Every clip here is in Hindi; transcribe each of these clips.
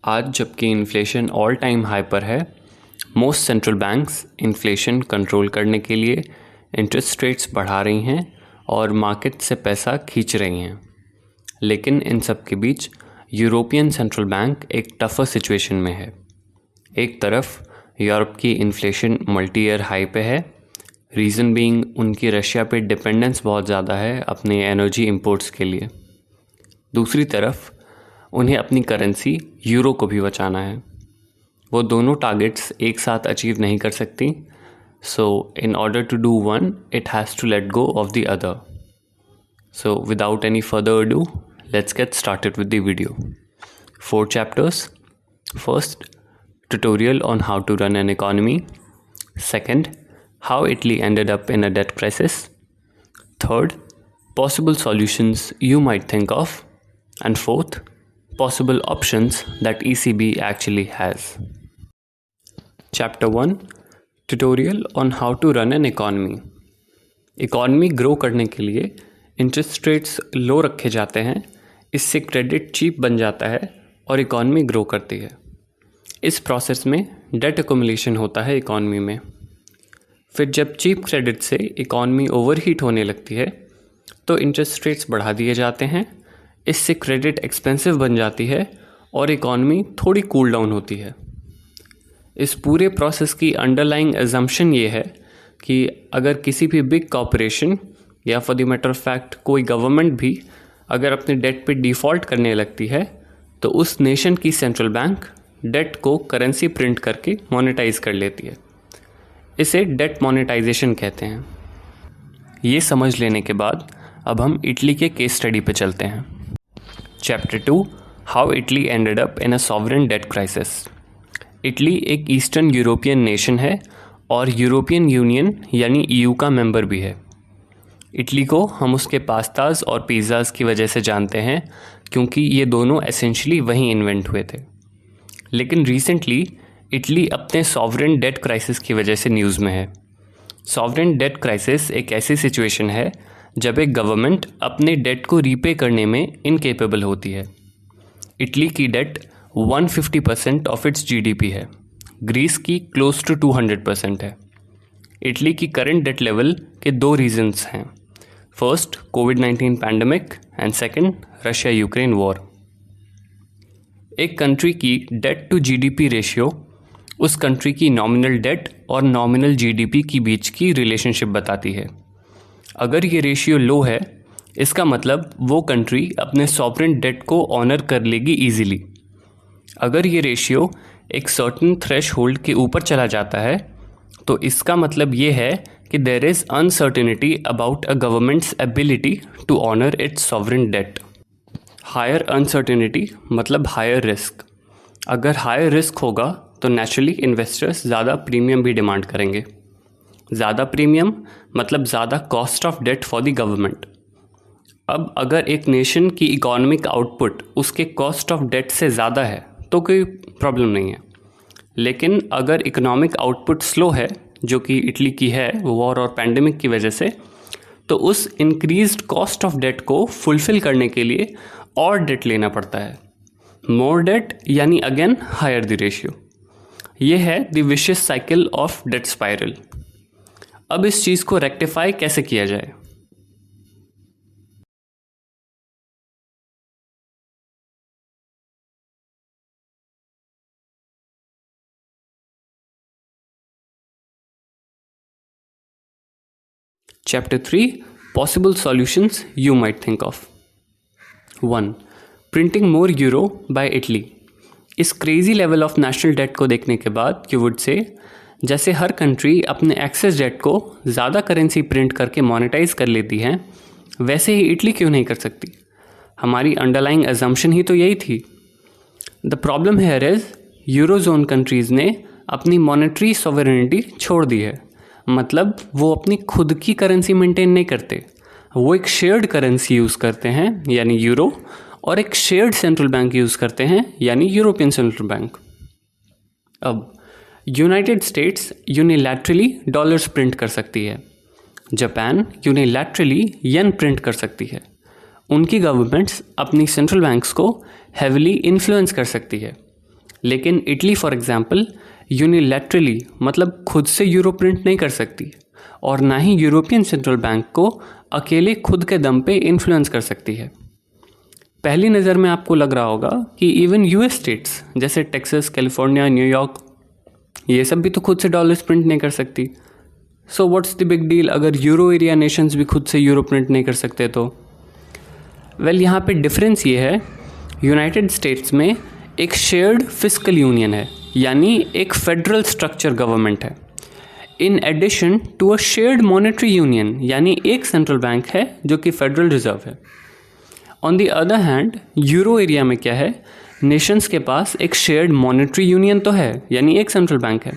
आज जबकि इन्फ्लेशन ऑल टाइम हाई पर है, most central banks inflation control करने के लिए इंटरेस्ट रेट्स बढ़ा रही हैं और मार्केट से पैसा खींच रही हैं। लेकिन इन सब के बीच यूरोपियन सेंट्रल बैंक एक टफर सिचुएशन में है। एक तरफ यूरोप की इन्फ्लेशन मल्टी ईयर हाई पे है, रीज़न बीइंग उनकी रशिया पे डिपेंडेंस बहुत ज़्यादा है अपने एनर्जी इंपोर्ट्स के लिए। दूसरी तरफ उन्हें अपनी करेंसी यूरो को भी बचाना है। वो दोनों टारगेट्स एक साथ अचीव नहीं कर सकती, so in order to do one it has to let go of the other. So without any further ado, let's get started with the video. 4 chapters. First, tutorial on how to run an economy. Second, how Italy ended up in a debt crisis. Third, possible solutions you might think of. And fourth, possible options that ECB actually has. Chapter 1, tutorial on how to run an economy. Economy grow करने के लिए इंटरेस्ट रेट्स लो रखे जाते हैं, इससे क्रेडिट चीप बन जाता है और इकॉनमी ग्रो करती है। इस प्रोसेस में डेट एक्युमुलेशन होता है इकॉनमी में। फिर जब चीप क्रेडिट से इकॉनमी ओवरहीट होने लगती है तो इंटरेस्ट रेट्स बढ़ा दिए जाते हैं, इससे क्रेडिट एक्सपेंसिव बन जाती है और इकॉनमी थोड़ी कूल डाउन होती है। इस पूरे प्रोसेस की अंडरलाइंग अजम्पशन ये है कि अगर किसी भी बिग कॉर्पोरेशन या for the matter of fact कोई गवर्नमेंट भी अगर अपने डेट पे डिफ़ॉल्ट करने लगती है तो उस नेशन की सेंट्रल बैंक डेट को करेंसी प्रिंट करके मोनेटाइज कर लेती है। इसे डेट मोनेटाइजेशन कहते हैं। ये समझ लेने के बाद अब हम इटली के केस स्टडी पे चलते हैं। Chapter 2, how Italy ended up in a sovereign debt crisis. Italy एक ईस्टर्न यूरोपियन नेशन है और यूरोपियन यूनियन यानी EU का मेंबर भी है। इटली को हम उसके पास्ताज और पिज़्ज़ाज़ की वजह से जानते हैं क्योंकि ये दोनों एसेंशली वहीं इन्वेंट हुए थे। लेकिन रिसेंटली इटली अपने सॉवरेन डेट क्राइसिस की वजह से न्यूज़ में है। सॉवरेन डेट क्राइसिस एक ऐसी सिचुएशन है जब एक गवर्नमेंट अपने डेट को रीपे करने में इनकेपेबल होती है। इटली की डेट 150% ऑफ इट्स GDP है। ग्रीस की क्लोज टू 200% है। इटली की करंट डेट लेवल के 2 रीजंस हैं। First, covid pandemic and second, Russia Ukraine war. एक कंट्री की डेट टू GDP रेशियो उस कंट्री की नॉमिनल डेट और नॉमिनल GDP की बीच की रिलेशनशिप बताती है। अगर ये रेशियो लो है, इसका मतलब वो कंट्री अपने सॉवरेन डेट को ऑनर कर लेगी ईजिली। अगर ये रेशियो एक सर्टेन थ्रेशहोल्ड के ऊपर चला जाता है तो इसका मतलब ये है कि there is uncertainty about a government's ability to honour its sovereign debt. Higher uncertainty मतलब हायर रिस्क। अगर हायर रिस्क होगा तो नेचुरली इन्वेस्टर्स ज़्यादा प्रीमियम भी डिमांड करेंगे। ज़्यादा प्रीमियम मतलब ज़्यादा cost of debt for the government. अब अगर एक नेशन की इकोनॉमिक आउटपुट उसके कॉस्ट ऑफ डेट से ज़्यादा है तो कोई प्रॉब्लम नहीं है। लेकिन अगर इकोनॉमिक आउटपुट स्लो है, जो कि इटली की है वॉर और पैंडेमिक की वजह से, तो उस इंक्रीज्ड कॉस्ट ऑफ डेट को फुलफिल करने के लिए और डेट लेना पड़ता है। मोर डेट यानी अगेन हायर द रेशियो। ये है the vicious cycle of debt spiral. अब इस चीज़ को रेक्टिफाई कैसे किया जाए? Chapter 3, Possible Solutions You Might Think of. 1. Printing more euro by Italy. इस crazy level of national debt को देखने के बाद यू वुड से जैसे हर कंट्री अपने एक्सेस डेट को ज़्यादा करेंसी प्रिंट करके मोनेटाइज कर लेती है, वैसे ही इटली क्यों नहीं कर सकती? हमारी अंडरलाइंग अजम्पशन ही तो यही थी। The problem here is eurozone countries ने अपनी मॉनेटरी सॉवरेनिटी छोड़ दी है। मतलब वो अपनी खुद की करेंसी मेंटेन नहीं करते, वो एक शेयर्ड करेंसी यूज़ करते हैं यानी यूरो, और एक शेयर्ड सेंट्रल बैंक यूज़ करते हैं यानी यूरोपियन सेंट्रल बैंक। अब United states unilaterally dollars print कर सकती है, जापान यूनिलैटरली येन प्रिंट कर सकती है। उनकी गवर्नमेंट्स अपनी सेंट्रल बैंक्स को हेविली इन्फ्लुएंस कर सकती है। लेकिन इटली फॉर एग्जांपल यूनिलैटरली मतलब खुद से यूरो प्रिंट नहीं कर सकती और ना ही यूरोपियन सेंट्रल बैंक को अकेले खुद के दम पे इन्फ्लुएंस कर सकती है। पहली नज़र में आपको लग रहा होगा कि इवन यूएस स्टेट्स जैसे टेक्सास, कैलिफोर्निया, न्यूयॉर्क, ये सब भी तो खुद से डॉलर्स प्रिंट नहीं कर सकती। So what's the big deal अगर यूरो एरिया नेशंस भी खुद से यूरो प्रिंट नहीं कर सकते तो? वेल, यहाँ पे डिफरेंस ये है, यूनाइटेड स्टेट्स में एक शेयर्ड फिस्कल यूनियन है, यानी एक फेडरल स्ट्रक्चर गवर्नमेंट है, in addition to a shared monetary union, यानी एक सेंट्रल बैंक है जो कि फेडरल रिजर्व है। On the other hand euro area में क्या है, नेशंस के पास एक शेयर्ड मॉनेटरी यूनियन तो है, यानी एक सेंट्रल बैंक है,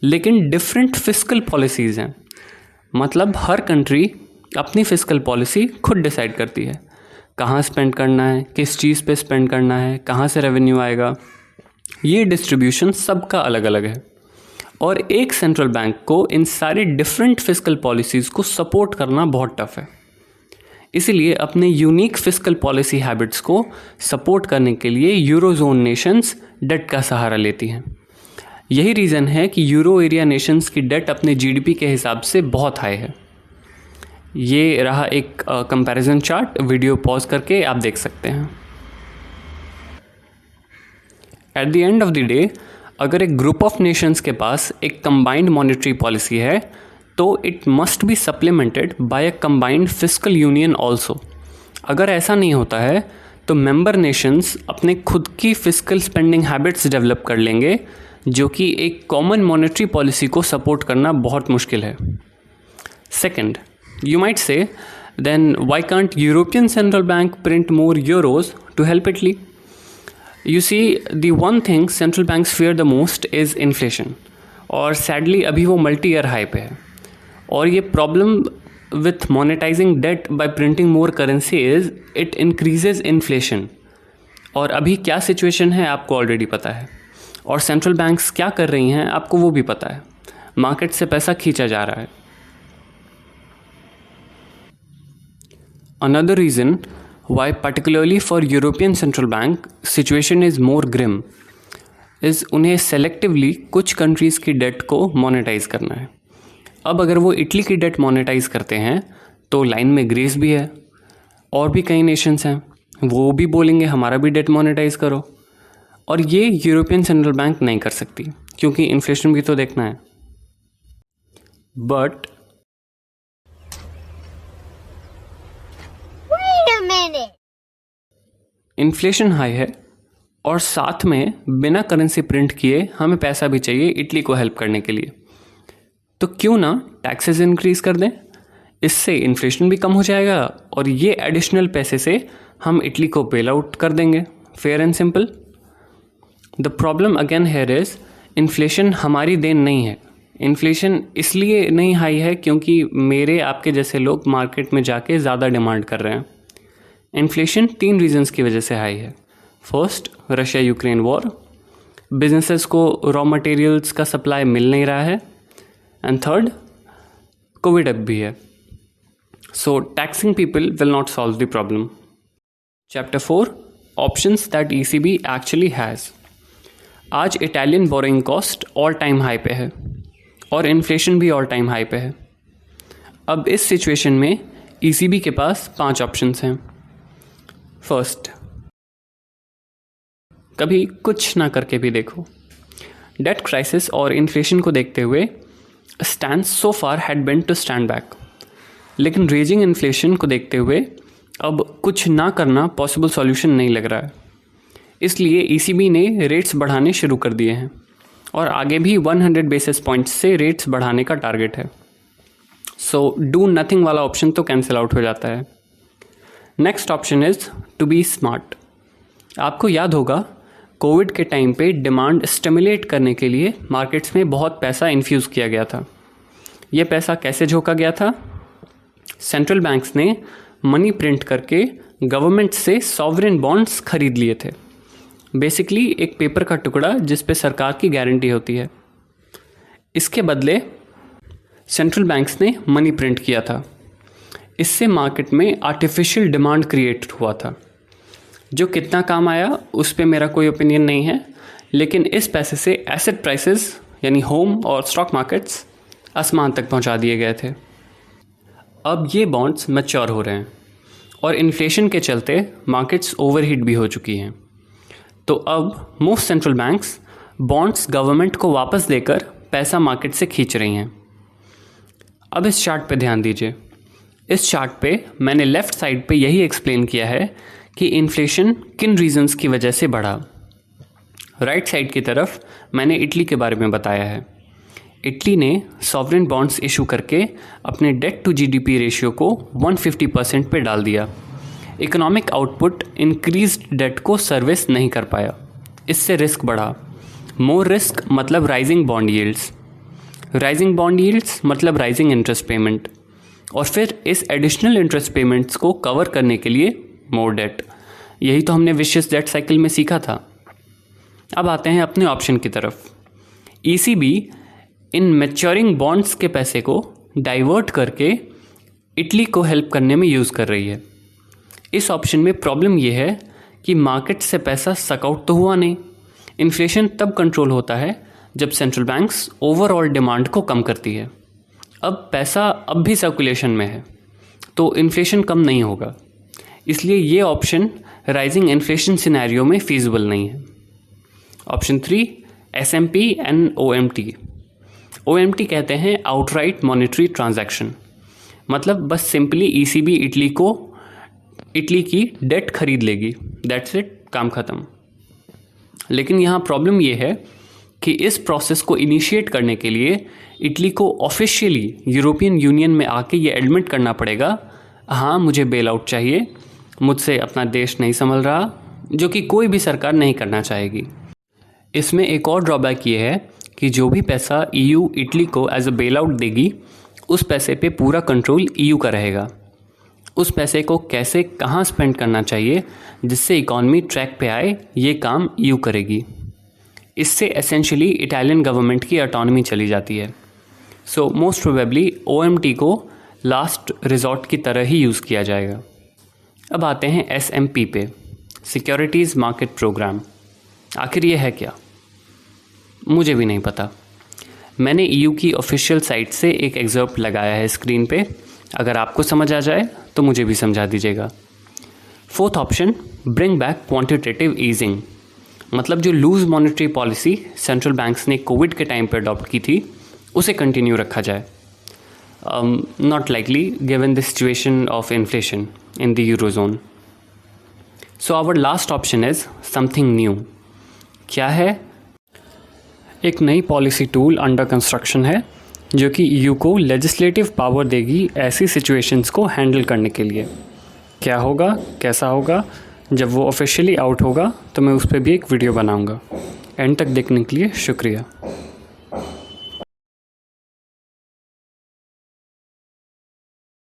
लेकिन डिफरेंट फिस्कल पॉलिसीज़ हैं। मतलब हर कंट्री अपनी फिस्कल पॉलिसी खुद डिसाइड करती है, कहाँ स्पेंड करना है, किस चीज़ पे स्पेंड करना है, कहाँ से रेवेन्यू आएगा, ये डिस्ट्रीब्यूशन सबका अलग अलग है। और एक सेंट्रल बैंक को इन सारे डिफरेंट फिस्कल पॉलिसीज़ को सपोर्ट करना बहुत टफ है। इसीलिए अपने यूनिक फिस्कल पॉलिसी हैबिट्स को सपोर्ट करने के लिए यूरोजोन नेशंस डेट का सहारा लेती हैं। यही रीज़न है कि यूरो एरिया नेशंस की डेट अपने जीडीपी के हिसाब से बहुत हाई है। ये रहा एक कंपैरिजन चार्ट, वीडियो पॉज करके आप देख सकते हैं। At the end of the day अगर एक ग्रुप ऑफ नेशंस के पास एक कंबाइंड मॉनेटरी पॉलिसी है तो it must be supplemented by a combined fiscal union also. अगर ऐसा नहीं होता है तो मेंबर नेशंस अपने खुद की फिस्कल स्पेंडिंग हैबिट्स डेवलप कर लेंगे, जो कि एक कॉमन मॉनेटरी पॉलिसी को सपोर्ट करना बहुत मुश्किल है। Second, you might say, then why can't European Central Bank print more euros to help Italy? You see, the one thing central banks fear the most is inflation, और sadly अभी वो multi year high पे है। और ये problem with monetizing debt by printing more currency is it increases inflation। और अभी क्या situation है आपको already पता है, और central banks क्या कर रही हैं आपको वो भी पता है। मार्केट से पैसा खींचा जा रहा है। Another reason why particularly for European Central Bank situation is more grim is उन्हें selectively कुछ countries की debt को monetize करना है। अब अगर वो इटली की debt monetize करते हैं तो लाइन में ग्रीस भी है, और भी कई nations हैं, वो भी बोलेंगे हमारा भी debt monetize करो, और ये यूरोपियन सेंट्रल बैंक नहीं कर सकती क्योंकि इन्फ्लेशन भी तो देखना है। बट इन्फ्लेशन हाई है और साथ में बिना करेंसी प्रिंट किए हमें पैसा भी चाहिए इटली को हेल्प करने के लिए, तो क्यों ना टैक्सेस इंक्रीज कर दें। इससे इन्फ्लेशन भी कम हो जाएगा और ये एडिशनल पैसे से हम इटली को बेल आउट कर देंगे। Fair and simple. The problem again here is inflation हमारी देन नहीं है। इन्फ्लेशन इसलिए नहीं हाई है क्योंकि मेरे आपके जैसे लोग मार्केट में जाके ज़्यादा डिमांड कर रहे हैं। इन्फ्लेशन 3 रीजंस की वजह से हाई है। First, Russia Ukraine war, businesses को रॉ मटेरियल्स का सप्लाई मिल नहीं रहा है, एंड थर्ड, कोविड अब भी है। So taxing people will not solve the problem. Chapter 4, options that ECB actually has. आज Italian borrowing cost all time high पे है और इन्फ्लेशन भी ऑल टाइम हाई पे है। अब इस सिचुएशन में ईसीबी के पास 5 ऑप्शंस हैं। फर्स्ट, कभी कुछ ना करके भी देखो। डेट क्राइसिस और इन्फ्लेशन को देखते हुए stand so far had been to stand back, लेकिन रेजिंग इन्फ्लेशन को देखते हुए अब कुछ ना करना पॉसिबल सॉल्यूशन नहीं लग रहा है। इसलिए ईसीबी ने रेट्स बढ़ाने शुरू कर दिए हैं और आगे भी 100 बेसिस पॉइंट्स से रेट्स बढ़ाने का टारगेट है। सो डू नथिंग वाला ऑप्शन तो कैंसिल आउट हो जाता है। Next option is to be smart. आपको याद होगा कोविड के टाइम पे डिमांड स्टिमुलेट करने के लिए मार्केट्स में बहुत पैसा इन्फ्यूज़ किया गया था। ये पैसा कैसे झोंका गया था? सेंट्रल बैंक्स ने मनी प्रिंट करके गवर्नमेंट से सॉवरेन बॉन्ड्स खरीद लिए थे। बेसिकली एक पेपर का टुकड़ा जिस पे सरकार की गारंटी होती है। इसके बदले सेंट्रल बैंक्स ने मनी प्रिंट किया था। इससे मार्केट में आर्टिफिशियल डिमांड क्रिएट हुआ था, जो कितना काम आया उस पे मेरा कोई ओपिनियन नहीं है, लेकिन इस पैसे से एसेट प्राइसेस यानी होम और स्टॉक मार्केट्स आसमान तक पहुंचा दिए गए थे। अब ये बॉन्ड्स मैच्योर हो रहे हैं और इन्फ्लेशन के चलते मार्केट्स ओवरहीट भी हो चुकी हैं। तो अब most central banks bonds government को वापस देकर पैसा मार्केट से खींच रही हैं। अब इस चार्ट पे ध्यान दीजिए। इस चार्ट पे मैंने लेफ़्ट साइड पे यही एक्सप्लेन किया है कि इन्फ्लेशन किन रीजंस की वजह से बढ़ा। राइट साइड की तरफ मैंने इटली के बारे में बताया है। इटली ने सॉवरेन बॉन्ड्स इशू करके अपने डेट टू जीडीपी रेशियो को 150% पे डाल दिया। इकोनॉमिक आउटपुट इंक्रीज्ड डेट को सर्विस नहीं कर पाया, इससे रिस्क बढ़ा। मोर रिस्क मतलब rising bond yields, rising bond yields मतलब राइजिंग इंटरेस्ट पेमेंट, और फिर इस एडिशनल इंटरेस्ट पेमेंट्स को कवर करने के लिए मोर डेट। यही तो हमने विशियस डेट साइकिल में सीखा था। अब आते हैं अपने ऑप्शन की तरफ। ईसीबी इन मैच्योरिंग बॉन्ड्स के पैसे को डाइवर्ट करके इटली को हेल्प करने में यूज़ कर रही है। इस ऑप्शन में प्रॉब्लम यह है कि मार्केट से पैसा सकआउट तो हुआ नहीं। इन्फ्लेशन तब कंट्रोल होता है जब सेंट्रल बैंक्स ओवरऑल डिमांड को कम करती है। अब पैसा अब भी सर्कुलेशन में है तो इन्फ्लेशन कम नहीं होगा, इसलिए ये ऑप्शन राइजिंग इन्फ्लेशन सिनेरियो में फीजिबल नहीं है। Option 3 SMP and OMT। OMT कहते हैं आउटराइट मॉनेटरी ट्रांजैक्शन, मतलब बस सिंपली ECB इटली की डेट खरीद लेगी, दैट्स इट, काम ख़त्म। लेकिन यहाँ प्रॉब्लम ये है कि इस प्रोसेस को इनिशिएट करने के लिए इटली को ऑफिशियली यूरोपियन यूनियन में आके ये एडमिट करना पड़ेगा, हाँ मुझे बेल आउट चाहिए, मुझसे अपना देश नहीं संभल रहा, जो कि कोई भी सरकार नहीं करना चाहेगी। इसमें एक और ड्रॉबैक ये है कि जो भी पैसा EU इटली को एज अ बेल आउट देगी, उस पैसे पे पूरा कंट्रोल EU का रहेगा। उस पैसे को कैसे कहाँ स्पेंड करना चाहिए जिससे इकॉनमी ट्रैक पे आए, ये काम EU करेगी। इससे एसेंशियली इटालियन गवर्नमेंट की ऑटोनॉमी चली जाती है। सो मोस्ट प्रोबेबली OMT को लास्ट रिजॉर्ट की तरह ही यूज़ किया जाएगा। अब आते हैं SMP पे, सिक्योरिटीज़ मार्केट प्रोग्राम। आखिर ये है क्या, मुझे भी नहीं पता। मैंने EU की ऑफिशियल साइट से एक एग्जर्प्ट लगाया है स्क्रीन पे, अगर आपको समझ आ जाए तो मुझे भी समझा दीजिएगा। Fourth option, bring back quantitative easing, मतलब जो loose monetary policy central banks ने कोविड के टाइम पर अडॉप्ट की थी उसे कंटिन्यू रखा जाए। Not likely given the situation of inflation in the eurozone. So our last option is something new. क्या है? एक नई पॉलिसी टूल अंडर कंस्ट्रक्शन है जो कि EU को लेजिस्लेटिव पावर देगी ऐसी सिचुएशंस को हैंडल करने के लिए। क्या होगा, कैसा होगा, जब वो ऑफिशियली आउट होगा तो मैं उस पर भी एक वीडियो बनाऊंगा। एंड तक देखने के लिए शुक्रिया।